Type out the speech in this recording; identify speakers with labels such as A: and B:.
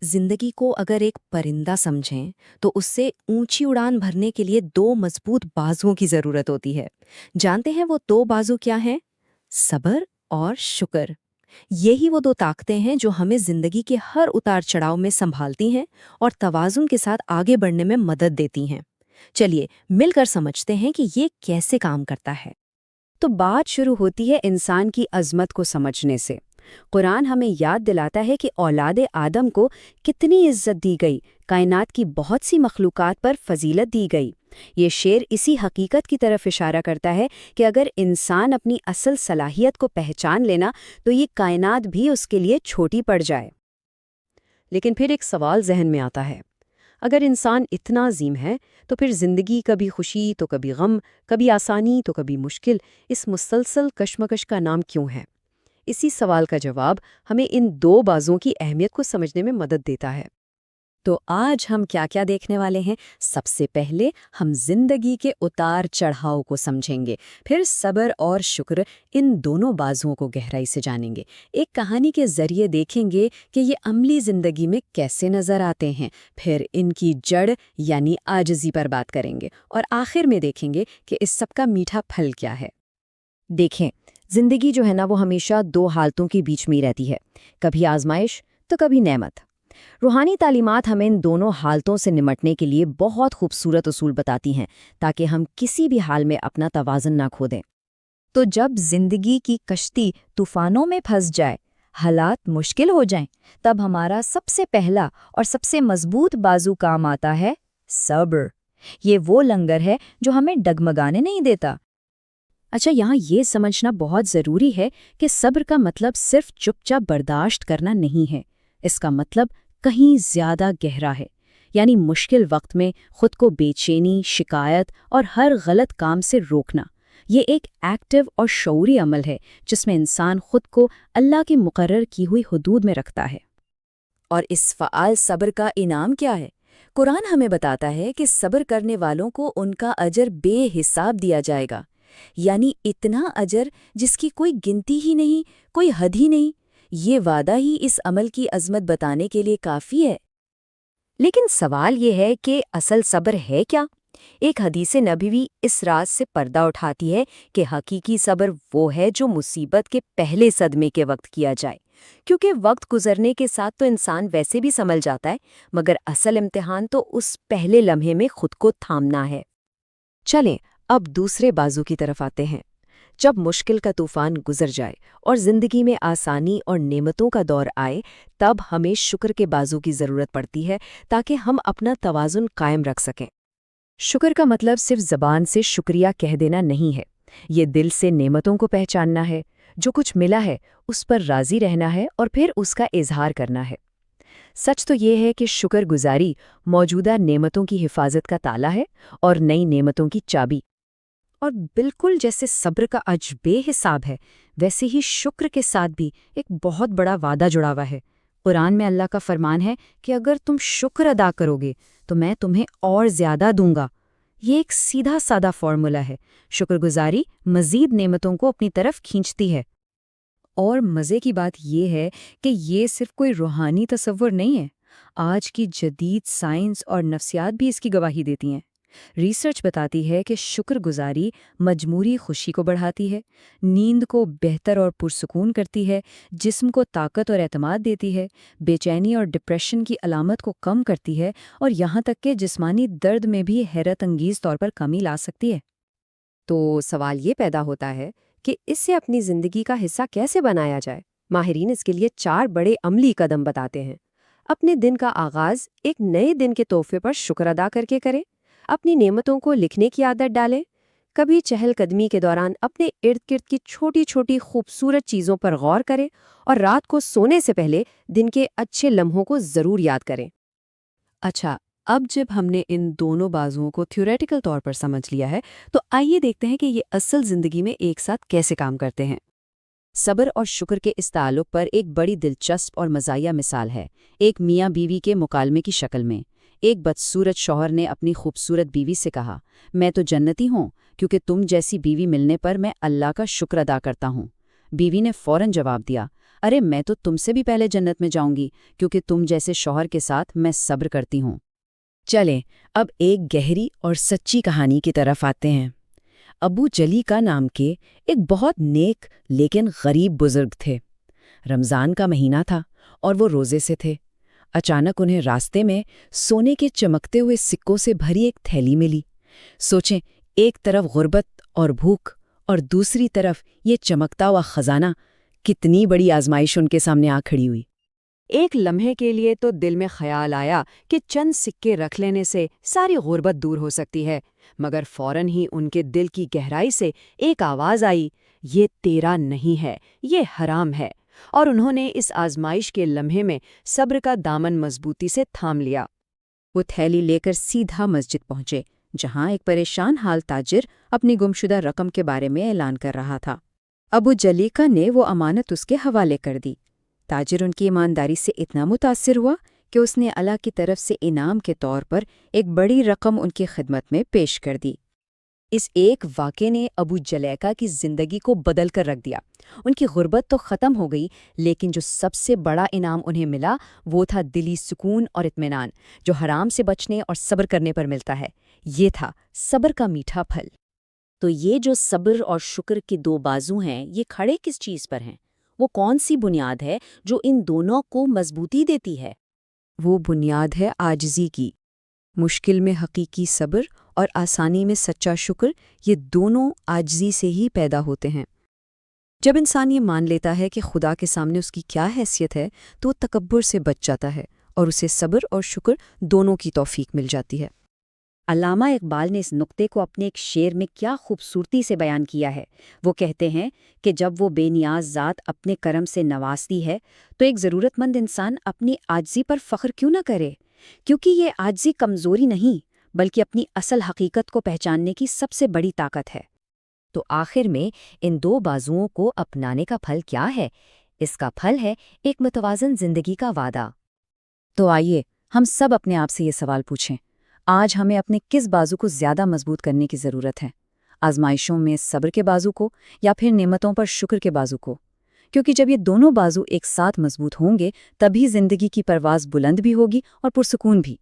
A: जिंदगी को अगर एक परिंदा समझें तो उससे ऊंची उड़ान भरने के लिए दो मजबूत बाजुओं की जरूरत होती है। जानते हैं वो दो बाजू क्या हैं? सब्र और शुक्र। यही वो दो ताकतें हैं जो हमें जिंदगी के हर उतार चढ़ाव में संभालती हैं और तवाजुन के साथ आगे बढ़ने में मदद देती हैं। चलिए मिलकर समझते हैं कि ये कैसे काम करता है।
B: तो बात शुरू होती है इंसान की अजमत को समझने से। कुरान हमें याद दिलाता है कि औलाद आदम को कितनी इज्जत दी गई, कायनात की बहुत सी मखलूकात पर फजीलत दी गई। ये शेर इसी हकीकत की तरफ इशारा करता है कि अगर इंसान अपनी असल सलाहियत को पहचान लेना तो ये कायनात भी उसके लिए छोटी पड़ जाए।
C: लेकिन फिर एक सवाल जहन में आता है, अगर इंसान इतना अजीम है तो फिर जिंदगी कभी खुशी तो कभी गम, कभी आसानी तो कभी मुश्किल, इस मुसलसल कश्मकश का नाम क्यों है? इसी सवाल का जवाब हमें इन दो बाजुओं की अहमियत को समझने में मदद देता है। तो आज हम क्या क्या देखने वाले हैं? सबसे पहले हम जिंदगी के उतार चढ़ाव को समझेंगे, फिर सब्र और शुक्र, इन दोनों बाजुओं को गहराई से जानेंगे। एक कहानी के जरिए देखेंगे कि ये अमली जिंदगी में कैसे नजर आते हैं, फिर इनकी जड़ यानी आजिज़ी पर बात करेंगे और आखिर में देखेंगे कि इस सब का मीठा फल क्या है। देखें, जिंदगी जो है ना वो हमेशा दो हालतों के बीच में ही रहती है, कभी आजमाइश तो कभी नेमत। रूहानी तालीमात हमें इन दोनों हालतों से निमटने के लिए बहुत खूबसूरत उसूल बताती हैं ताकि हम किसी भी हाल में अपना तवाज़ुन ना खो दें।
D: तो जब जिंदगी की कश्ती तूफानों में फंस जाए, हालात मुश्किल हो जाएं, तब हमारा सबसे पहला और सबसे मजबूत बाजू काम आता है सब्र। ये वो लंगर है जो हमें डगमगाने नहीं देता।
B: अच्छा, यहाँ ये समझना बहुत ज़रूरी है कि सब्र का मतलब सिर्फ चुपचाप बर्दाश्त करना नहीं है। इसका मतलब कहीं ज़्यादा गहरा है, यानी मुश्किल वक्त में खुद को बेचैनी, शिकायत और हर गलत काम से रोकना। ये एक एक्टिव और शऊरी अमल है जिसमें इंसान खुद को अल्लाह की मुकर्रर की हुई हुदूद में रखता है।
C: और इस फ़आल सब्र का इनाम क्या है? कुरान हमें बताता है कि सब्र करने वालों को उनका अजर बेहिसाब दिया जाएगा, यानी इतना अजर जिसकी कोई गिनती ही नहीं, कोई हद ही नहीं। ये वादा ही इस अमल की अजमत बताने के लिए काफ़ी है। लेकिन सवाल ये है कि असल सब्र है क्या? एक हदीस नबवी इस राज से पर्दा उठाती है कि हकीकी सब्र वो है जो मुसीबत के पहले सदमे के वक्त किया जाए, क्योंकि वक्त गुजरने के साथ तो इंसान वैसे भी संभल जाता है, मगर असल इम्तिहान तो उस पहले लम्हे में खुद को थामना है। चलें अब दूसरे बाजू की तरफ आते हैं। जब मुश्किल का तूफान गुजर जाए और जिंदगी में आसानी और नेमतों का दौर आए, तब हमें शुक्र के बाजू की ज़रूरत पड़ती है ताकि हम अपना तवाज़ुन कायम रख सकें। शुक्र का मतलब सिर्फ ज़बान से शुक्रिया कह देना नहीं है, ये दिल से नेमतों को पहचानना है। जो कुछ मिला है उस पर राज़ी रहना है और फिर उसका इजहार करना है। सच तो ये है कि शुक्रगुजारी मौजूदा नेमतों की हिफाजत का ताला है और नई नेमतों की चाबी। और बिल्कुल जैसे सब्र का अज बेहिसाब है, वैसे ही शुक्र के साथ भी एक बहुत बड़ा वादा जुड़ा हुआ है। कुरान में अल्लाह का फरमान है कि अगर तुम शुक्र अदा करोगे तो मैं तुम्हें और ज़्यादा दूंगा। ये एक सीधा सादा फॉर्मूला है। शुक्रगुजारी मज़ीद नेमतों को अपनी तरफ खींचती है। और मज़े की बात यह है कि ये सिर्फ कोई रूहानी तसव्वुर नहीं है। आज की जदीद साइंस और नफ्सियात भी इसकी गवाही देती हैं। रिसर्च बताती है कि शुक्रगुजारी मजमूरी खुशी को बढ़ाती है, नींद को बेहतर और पुरसुकून करती है, जिस्म को ताकत और एतमाद देती है, बेचैनी और डिप्रेशन की अलामत को कम करती है और यहाँ तक कि जिस्मानी दर्द में भी हैरत अंगीज़ तौर पर कमी ला सकती है। तो सवाल ये पैदा होता है कि इससे अपनी ज़िंदगी का हिस्सा कैसे बनाया जाए? माहिरीन इसके लिए 4 बड़े अमली कदम बताते हैं। अपने दिन का आगाज़ एक नए दिन के तोहफे पर शुक्र अदा करके करें। अपनी नेमतों को लिखने की आदत डालें। कभी चहलकदमी के दौरान अपने इर्द गिर्द की छोटी छोटी खूबसूरत चीज़ों पर गौर करें और रात को सोने से पहले दिन के अच्छे लम्हों को ज़रूर याद करें। अच्छा, अब जब हमने इन दोनों बाजुओं को थ्योरेटिकल तौर पर समझ लिया है, तो आइए देखते हैं कि ये असल ज़िंदगी में एक साथ कैसे काम करते हैं। सब्र और शुक्र के इस ताल्लुक पर एक बड़ी दिलचस्प और मज़ाहिया मिसाल है, एक मियाँ बीवी के मुकालमे की शक्ल में। एक बदसूरत शौहर ने अपनी खूबसूरत बीवी से कहा, मैं तो जन्नती हूँ क्योंकि तुम जैसी बीवी मिलने पर मैं अल्लाह का शुक्र अदा करता हूँ। बीवी ने फौरन जवाब दिया,
B: ارے میں تو تم سے بھی پہلے جنت میں جاؤں گی کیونکہ تم جیسے شوہر کے ساتھ میں صبر کرتی ہوں۔ چلیں اب ایک گہری اور سچی کہانی کی طرف آتے ہیں۔ ابو جلی کا نام کے ایک بہت نیک لیکن غریب بزرگ تھے۔ رمضان کا مہینہ تھا اور وہ روزے سے تھے۔ اچانک انہیں راستے میں سونے کے چمکتے ہوئے سکوں سے بھری ایک تھیلی ملی۔ سوچیں، ایک طرف غربت اور بھوک اور دوسری طرف یہ چمکتا ہوا خزانہ، کتنی بڑی آزمائش ان کے سامنے آ کھڑی ہوئی۔
A: ایک لمحے کے لیے تو دل میں خیال آیا کہ چند سکے رکھ لینے سے ساری غربت دور ہو سکتی ہے، مگر فوراً ہی ان کے دل کی گہرائی سے ایک آواز آئی، یہ تیرا نہیں ہے، یہ حرام ہے، اور انہوں نے اس آزمائش کے لمحے میں صبر کا دامن مضبوطی سے تھام لیا۔
B: وہ تھیلی لے کر سیدھا مسجد پہنچے، جہاں ایک پریشان حال تاجر اپنی گمشدہ رقم کے بارے میں اعلان کر رہا تھا۔ ابو جلیکا نے وہ امانت اس کے حوالے کر دی۔ تاجر ان کی ایمانداری سے اتنا متاثر ہوا کہ اس نے اللہ کی طرف سے انعام کے طور پر ایک بڑی رقم ان کی خدمت میں پیش کر دی۔
C: اس ایک واقعے نے ابو جلیکا کی زندگی کو بدل کر رکھ دیا۔ ان کی غربت تو ختم ہو گئی، لیکن جو سب سے بڑا انعام انہیں ملا وہ تھا دلی سکون اور اطمینان، جو حرام سے بچنے اور صبر کرنے پر ملتا ہے۔ یہ تھا صبر کا میٹھا پھل۔
B: تو یہ جو صبر اور شکر کے دو بازو ہیں، یہ کھڑے کس چیز پر ہیں؟ وہ کون سی بنیاد ہے جو ان دونوں کو مضبوطی دیتی ہے؟
C: وہ بنیاد ہے عاجزی کی۔ مشکل میں حقیقی صبر اور آسانی میں سچا شکر، یہ دونوں عاجزی سے ہی پیدا ہوتے ہیں۔ جب انسان یہ مان لیتا ہے کہ خدا کے سامنے اس کی کیا حیثیت ہے، تو وہ تکبر سے بچ جاتا ہے اور اسے صبر اور شکر دونوں کی توفیق مل جاتی ہے۔
B: علامہ اقبال نے اس نقطے کو اپنے ایک شعر میں کیا خوبصورتی سے بیان کیا ہے۔ وہ کہتے ہیں کہ جب وہ بے نیاز ذات اپنے کرم سے نوازتی ہے تو ایک ضرورت مند انسان اپنی عاجزی پر فخر کیوں نہ کرے، کیونکہ یہ عاجزی کمزوری نہیں بلکہ اپنی اصل حقیقت کو پہچاننے کی سب سے بڑی طاقت ہے۔
C: تو آخر میں ان دو بازوؤں کو اپنانے کا پھل کیا ہے؟ اس کا پھل ہے ایک متوازن زندگی کا وعدہ۔
B: تو آئیے ہم سب اپنے آپ سے یہ سوال پوچھیں، آج ہمیں اپنے کس بازو کو زیادہ مضبوط کرنے کی ضرورت ہے؟ آزمائشوں میں صبر کے بازو کو یا پھر نعمتوں پر شکر کے بازو کو؟ کیونکہ جب یہ دونوں بازو ایک ساتھ مضبوط ہوں گے تبھی زندگی کی پرواز بلند بھی ہوگی اور پرسکون بھی۔